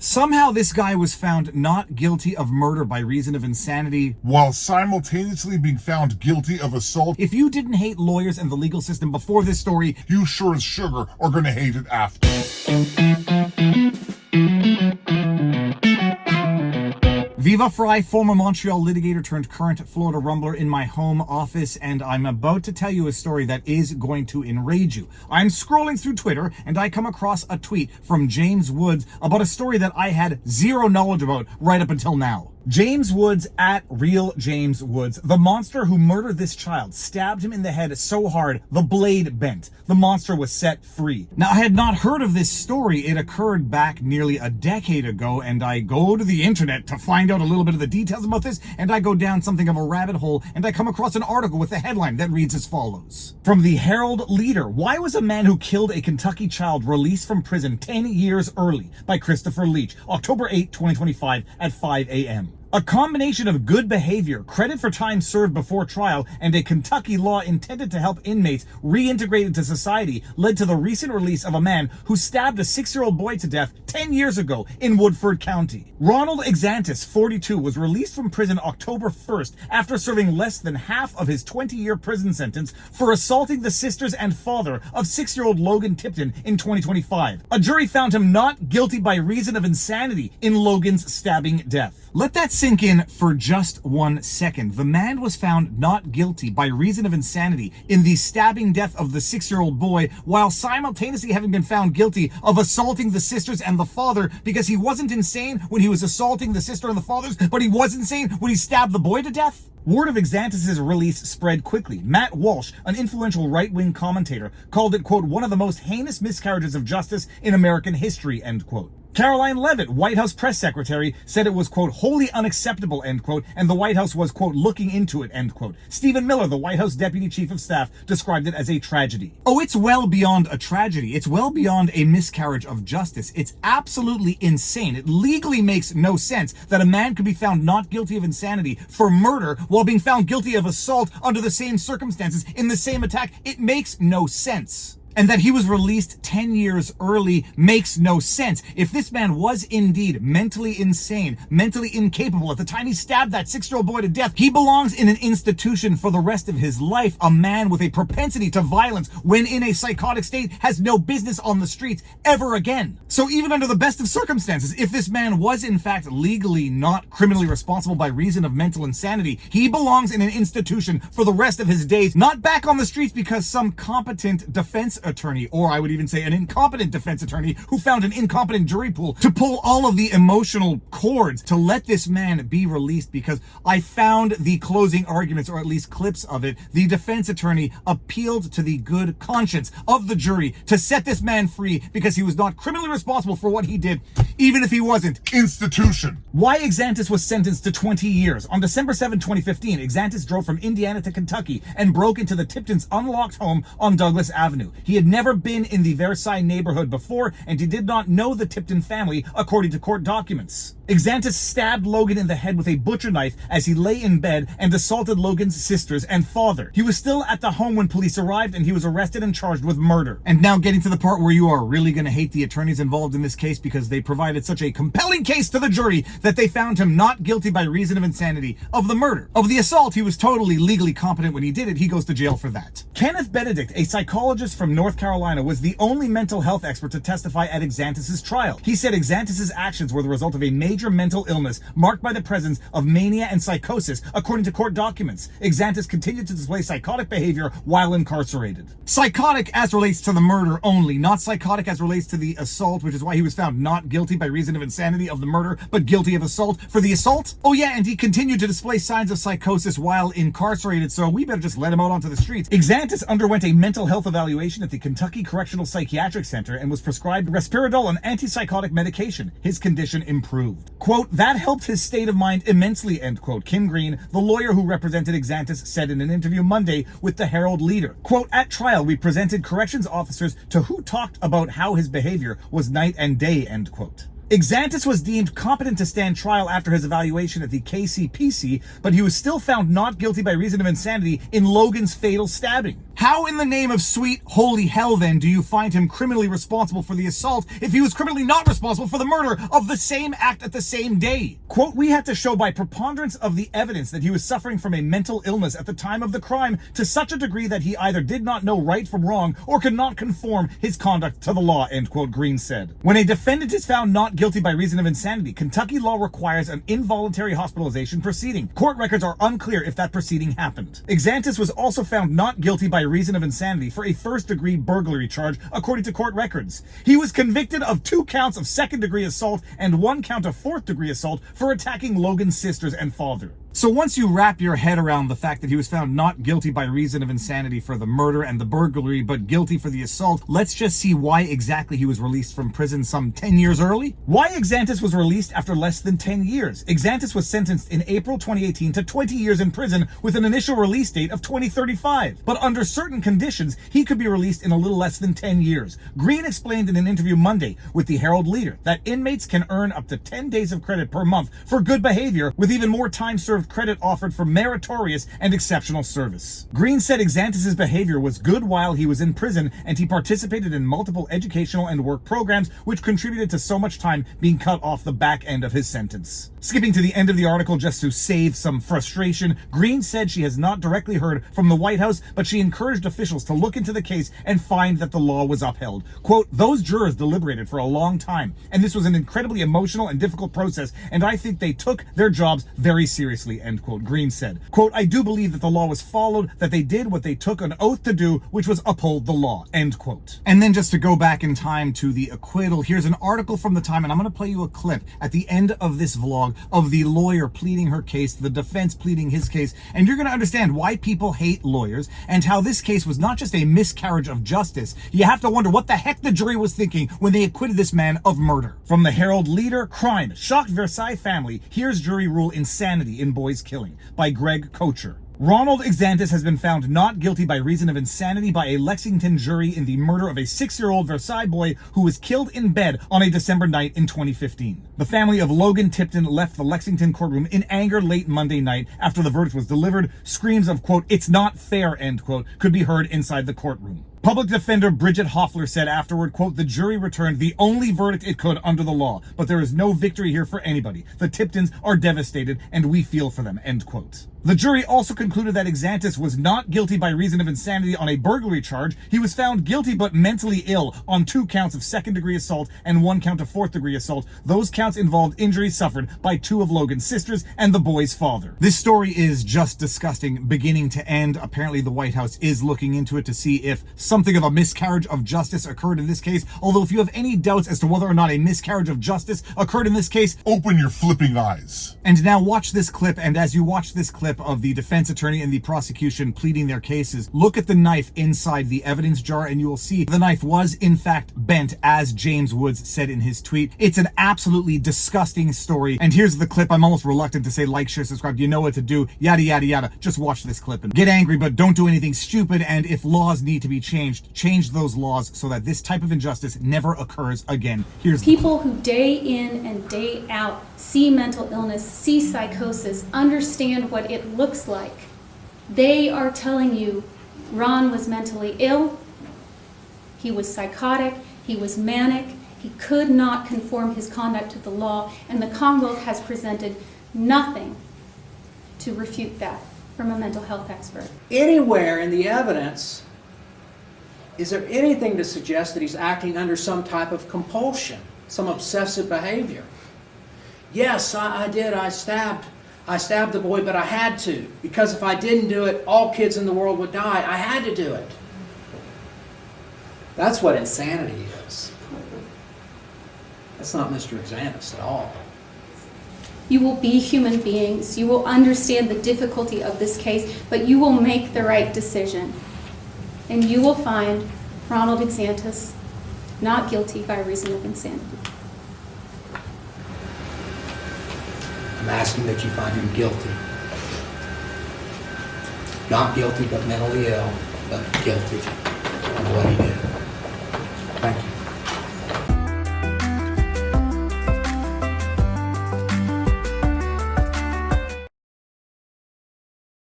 Somehow this guy was found not guilty of murder by reason of insanity, while simultaneously being found guilty of assault. If you didn't hate lawyers and the legal system before this story, you sure as sugar are gonna hate it after. Viva Fry, former Montreal litigator turned current Florida rumbler in my home office, and I'm about to tell you a story that is going to enrage you. I'm scrolling through Twitter, and I come across a tweet from James Woods about a story that I had zero knowledge about right up until now. James Woods at Real James Woods, the monster who murdered this child, stabbed him in the head so hard the blade bent. The monster was set free. Now, I had not heard of this story. It occurred back nearly a decade ago, and I go to the internet to find out a little bit of the details about this, and I go down something of a rabbit hole, and I come across an article with a headline that reads as follows. From the Herald Leader, why was a man who killed a Kentucky child released from prison 10 years early? By Christopher Leach, October 8, 2025 at 5 a.m. A combination of good behavior, credit for time served before trial, and a Kentucky law intended to help inmates reintegrate into society led to the recent release of a man who stabbed a 6-year-old boy to death 10 years ago in Woodford County. Ronald Exantis, 42, was released from prison October 1st after serving less than half of his 20-year prison sentence for assaulting the sisters and father of 6-year-old Logan Tipton in 2025. A jury found him not guilty by reason of insanity in Logan's stabbing death. Let that sink in for just 1 second. The man was found not guilty by reason of insanity in the stabbing death of the 6-year-old boy, while simultaneously having been found guilty of assaulting the sisters and the father, because he wasn't insane when he was assaulting the sister and the fathers, but he was insane when he stabbed the boy to death. Word of Exantis' release spread quickly. Matt Walsh, an influential right-wing commentator, called it, quote, one of the most heinous miscarriages of justice in American history, end quote. Caroline Leavitt, White House press secretary, said it was, quote, wholly unacceptable, end quote, and the White House was, quote, looking into it, end quote. Stephen Miller, the White House deputy chief of staff, described it as a tragedy. Oh, it's well beyond a tragedy. It's well beyond a miscarriage of justice. It's absolutely insane. It legally makes no sense that a man could be found not guilty of insanity for murder while being found guilty of assault under the same circumstances in the same attack. It makes no sense. And that he was released 10 years early makes no sense. If this man was indeed mentally insane, mentally incapable at the time he stabbed that 6-year-old boy to death, he belongs in an institution for the rest of his life. A man with a propensity to violence when in a psychotic state has no business on the streets ever again. So even under the best of circumstances, if this man was in fact legally not criminally responsible by reason of mental insanity, he belongs in an institution for the rest of his days, not back on the streets because some competent defense attorney, or I would even say an incompetent defense attorney who found an incompetent jury pool to pull all of the emotional cords to let this man be released, because I found the closing arguments, or at least clips of it. The defense attorney appealed to the good conscience of the jury to set this man free because he was not criminally responsible for what he did, even if he wasn't. Institution. Why Exantis was sentenced to 20 years. On December 7, 2015, Exantis drove from Indiana to Kentucky and broke into the Tiptons' unlocked home on Douglas Avenue. He had never been in the Versailles neighborhood before, and he did not know the Tipton family, according to court documents. Exantis stabbed Logan in the head with a butcher knife as he lay in bed and assaulted Logan's sisters and father. He was still at the home when police arrived, and he was arrested and charged with murder. And now getting to the part where you are really going to hate the attorneys involved in this case, because they provided such a compelling case to the jury that they found him not guilty by reason of insanity of the murder. Of the assault, he was totally legally competent when he did it. He goes to jail for that. Kenneth Benedict, a psychologist from North Carolina, was the only mental health expert to testify at Exantis' trial. He said Exantis' actions were the result of a major mental illness marked by the presence of mania and psychosis, according to court documents. Exantis continued to display psychotic behavior while incarcerated. Psychotic as relates to the murder only, not psychotic as relates to the assault, which is why he was found not guilty by reason of insanity of the murder, but guilty of assault for the assault. Oh yeah, and he continued to display signs of psychosis while incarcerated, so we better just let him out onto the streets. Exantis underwent a mental health evaluation at the Kentucky Correctional Psychiatric Center and was prescribed Risperidol, an antipsychotic medication. His condition improved. Quote, that helped his state of mind immensely, end quote. Kim Green, the lawyer who represented Exantis, said in an interview Monday with the Herald Leader. Quote, at trial, we presented corrections officers to who talked about how his behavior was night and day, end quote. Exantis was deemed competent to stand trial after his evaluation at the KCPC, but he was still found not guilty by reason of insanity in Logan's fatal stabbing. How in the name of sweet holy hell then do you find him criminally responsible for the assault if he was criminally not responsible for the murder of the same act at the same day? Quote, we had to show by preponderance of the evidence that he was suffering from a mental illness at the time of the crime to such a degree that he either did not know right from wrong or could not conform his conduct to the law, end quote, Green said. When a defendant is found not guilty by reason of insanity, Kentucky law requires an involuntary hospitalization proceeding. Court records are unclear if that proceeding happened. Exantis was also found not guilty by reason of insanity for a first-degree burglary charge, according to court records. He was convicted of 2 counts of second-degree assault and 1 count of fourth-degree assault for attacking Logan's sisters and father. So once you wrap your head around the fact that he was found not guilty by reason of insanity for the murder and the burglary, but guilty for the assault, let's just see why exactly he was released from prison some 10 years early. Why Exantis was released after less than 10 years. Exantis was sentenced in April 2018 to 20 years in prison with an initial release date of 2035. But under certain conditions, he could be released in a little less than 10 years. Green explained in an interview Monday with the Herald Leader that inmates can earn up to 10 days of credit per month for good behavior, with even more time served credit offered for meritorious and exceptional service. Green said Exantis' behavior was good while he was in prison, and he participated in multiple educational and work programs, which contributed to so much time being cut off the back end of his sentence. Skipping to the end of the article just to save some frustration, Green said she has not directly heard from the White House, but she encouraged officials to look into the case and find that the law was upheld. Quote, those jurors deliberated for a long time, and this was an incredibly emotional and difficult process, and I think they took their jobs very seriously, end quote, Green said. Quote, I do believe that the law was followed, that they did what they took an oath to do, which was uphold the law, end quote. And then just to go back in time to the acquittal, here's an article from the time, and I'm going to play you a clip at the end of this vlog of the lawyer pleading her case, the defense pleading his case, and you're going to understand why people hate lawyers and how this case was not just a miscarriage of justice. You have to wonder what the heck the jury was thinking when they acquitted this man of murder. From the Herald Leader, crime shocked Versailles family, here's jury rule insanity in boy's killing, by Greg Kocher. Ronald Exantis has been found not guilty by reason of insanity by a Lexington jury in the murder of a 6-year-old Versailles boy who was killed in bed on a December night in 2015. The family of Logan Tipton left the Lexington courtroom in anger late Monday night after the verdict was delivered. Screams of, quote, it's not fair, end quote, could be heard inside the courtroom. Public defender Bridget Hoffler said afterward, quote, the jury returned the only verdict it could under the law, but there is no victory here for anybody. The Tiptons are devastated and we feel for them, end quote. The jury also concluded that Exantis was not guilty by reason of insanity on a burglary charge. He was found guilty but mentally ill on 2 counts of second-degree assault and 1 count of fourth-degree assault. Those counts involved injuries suffered by 2 of Logan's sisters and the boy's father. This story is just disgusting, beginning to end. Apparently the White House is looking into it to see if something of a miscarriage of justice occurred in this case. Although if you have any doubts as to whether or not a miscarriage of justice occurred in this case, open your flipping eyes. And now watch this clip, and as you watch this clip of the defense attorney and the prosecution pleading their cases, look at the knife inside the evidence jar and you will see the knife was in fact bent, as James Woods said in his tweet. It's an absolutely disgusting story, and here's the clip. I'm almost reluctant to say like, share, subscribe. You know what to do, yada, yada, yada. Just watch this clip and get angry, but don't do anything stupid, and if laws need to be changed, change those laws so that this type of injustice never occurs again. Here's people who day in and day out see mental illness, see psychosis, understand what it looks like. They are telling you Ron was mentally ill, he was psychotic, he was manic, he could not conform his conduct to the law, and the Commonwealth has presented nothing to refute that from a mental health expert. Anywhere in the evidence, is there anything to suggest that he's acting under some type of compulsion, some obsessive behavior? Yes, I did. I stabbed the boy, but I had to, because if I didn't do it, all kids in the world would die. I had to do it. That's what insanity is. That's not Mr. Exantis at all. You will be human beings. You will understand the difficulty of this case, but you will make the right decision. And you will find Ronald Exantis not guilty by reason of insanity. I'm asking that you find him guilty. Not guilty, but mentally ill, but guilty of what he did. Thank you.